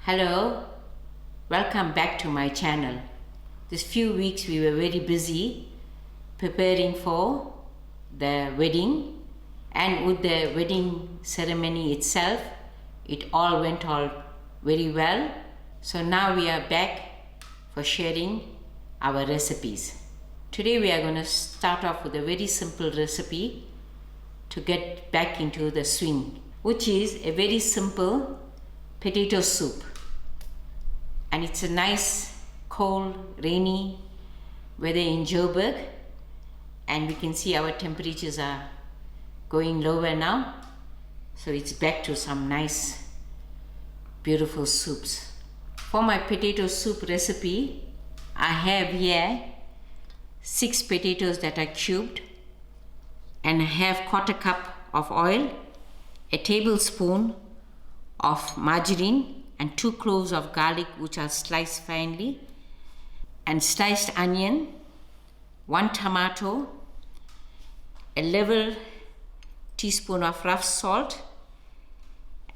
Hello, welcome back to my channel. This few weeks we were very busy preparing for the wedding, and with the wedding ceremony itself, it all went very well. So now we are back for sharing our recipes. Today we are going to start off with a very simple recipe to get back into the swing, which is a very simple potato soup. And it's a nice, cold, rainy weather in Joburg, and we can see our temperatures are going lower now. So it's back to some nice, beautiful soups. For my potato soup recipe, I have here 6 potatoes that are cubed, and I have 1/4 cup of oil, a tablespoon of margarine, and 2 cloves of garlic which are sliced finely, and sliced onion, 1 tomato, a level teaspoon of rough salt,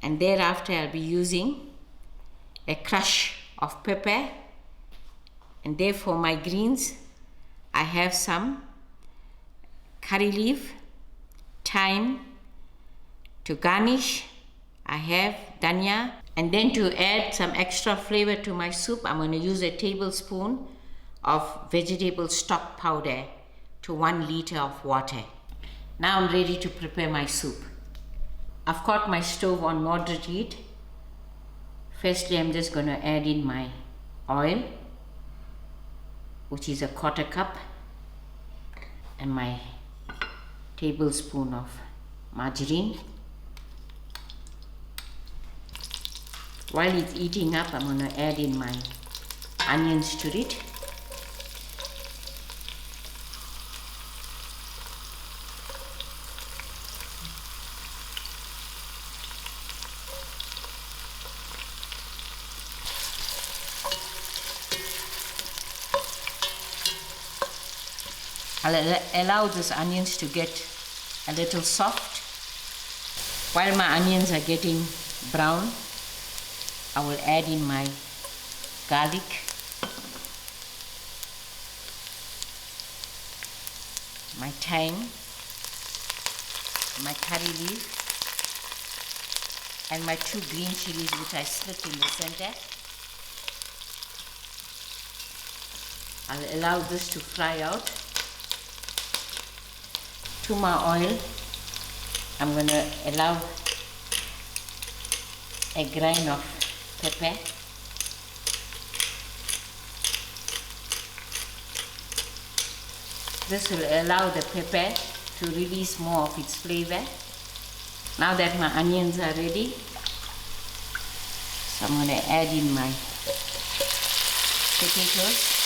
and thereafter I'll be using a crush of pepper. And there for my greens, I have some curry leaf, thyme. To garnish, I have dhania. And then to add some extra flavor to my soup, I'm going to use a tablespoon of vegetable stock powder to 1 liter of water. Now I'm ready to prepare my soup. I've got my stove on moderate heat. Firstly, I'm just going to add in my oil, which is a 1/4 cup, and my tablespoon of margarine. While it's heating up, I'm going to add in my onions to it. I'll allow these onions to get a little soft. While my onions are getting brown, I will add in my garlic, my thyme, my curry leaf, and my 2 green chillies which I slit in the center. I'll allow this to fry out. To my oil, I'm going to allow a grain of pepper, this will allow the pepper to release more of its flavor. Now that my onions are ready, so I'm going to add in my potatoes.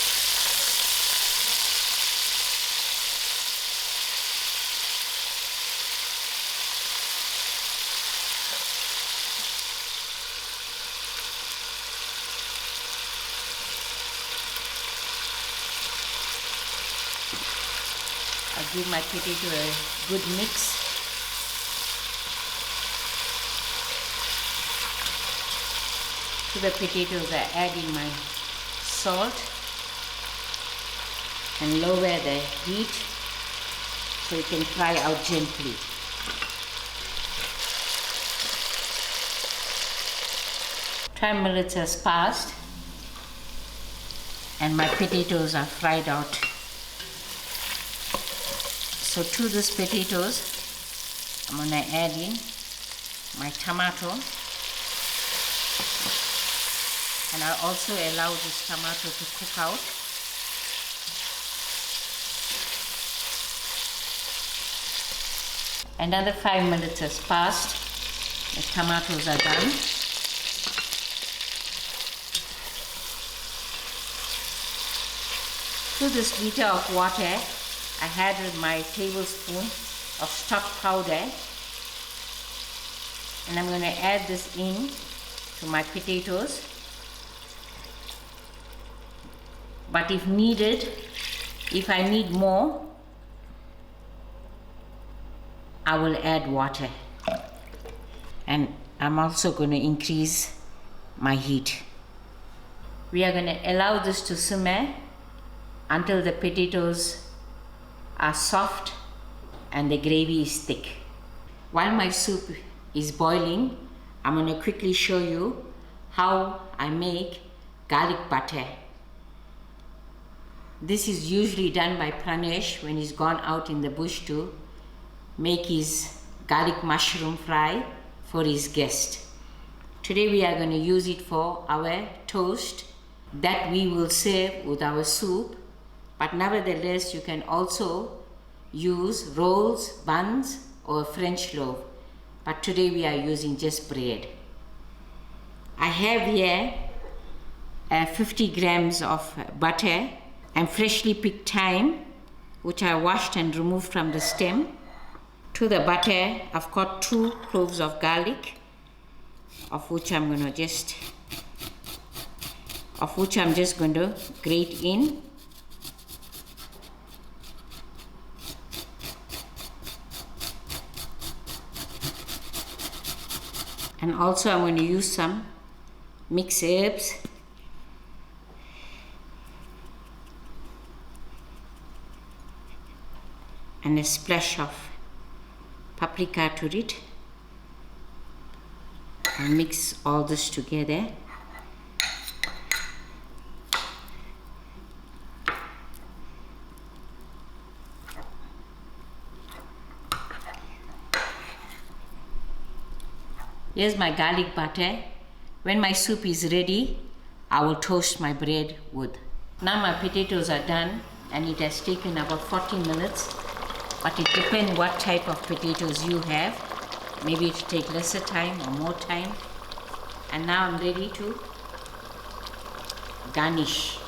I'll give my potato a good mix. To the potatoes, I add in my salt and lower the heat so it can fry out gently. Ten minutes has passed and my potatoes are fried out. So to these potatoes, I'm going to add in my tomato, and I'll also allow this tomato to cook out. Another 5 minutes has passed. The tomatoes are done. To this liter of water, I added my tablespoon of stock powder, and I'm going to add this in to my potatoes. But if needed, if I need more, I will add water. And I'm also going to increase my heat. We are going to allow this to simmer until the potatoes are soft and the gravy is thick. While my soup is boiling, I'm going to quickly show you how I make garlic butter. This is usually done by Pranesh when he's gone out in the bush to make his garlic mushroom fry for his guest. Today we are going to use it for our toast that we will serve with our soup, but nevertheless you can also use rolls, buns or French loaf, but today we are using just bread. I have here 50 grams of butter and freshly picked thyme, which I washed and removed from the stem. To the butter I've got 2 cloves of garlic, of which I'm just going to grate in. And also I'm going to use some mixed herbs. And a splash of paprika to it. I'll mix all this together. Here's my garlic butter. When my soup is ready, I will toast my bread with. Now my potatoes are done and it has taken about 40 minutes, but it depends what type of potatoes you have. Maybe it will take lesser time or more time. And now I'm ready to garnish.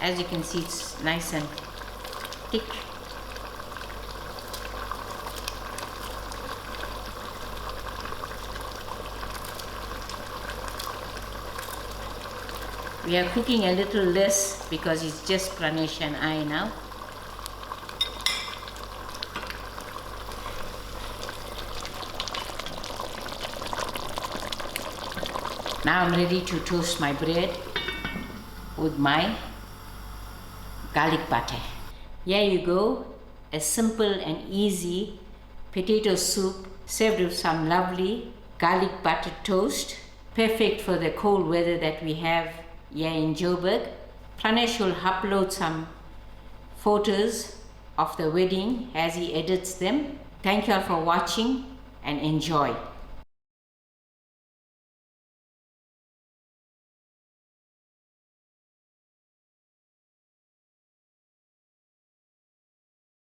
As you can see, it's nice and thick. We are cooking a little less because it's just Pranesh and I now. Now I'm ready to toast my bread with my garlic butter. Here you go, a simple and easy potato soup served with some lovely garlic butter toast. Perfect for the cold weather that we have here in Joburg. Pranesh will upload some photos of the wedding as he edits them. Thank you all for watching and enjoy.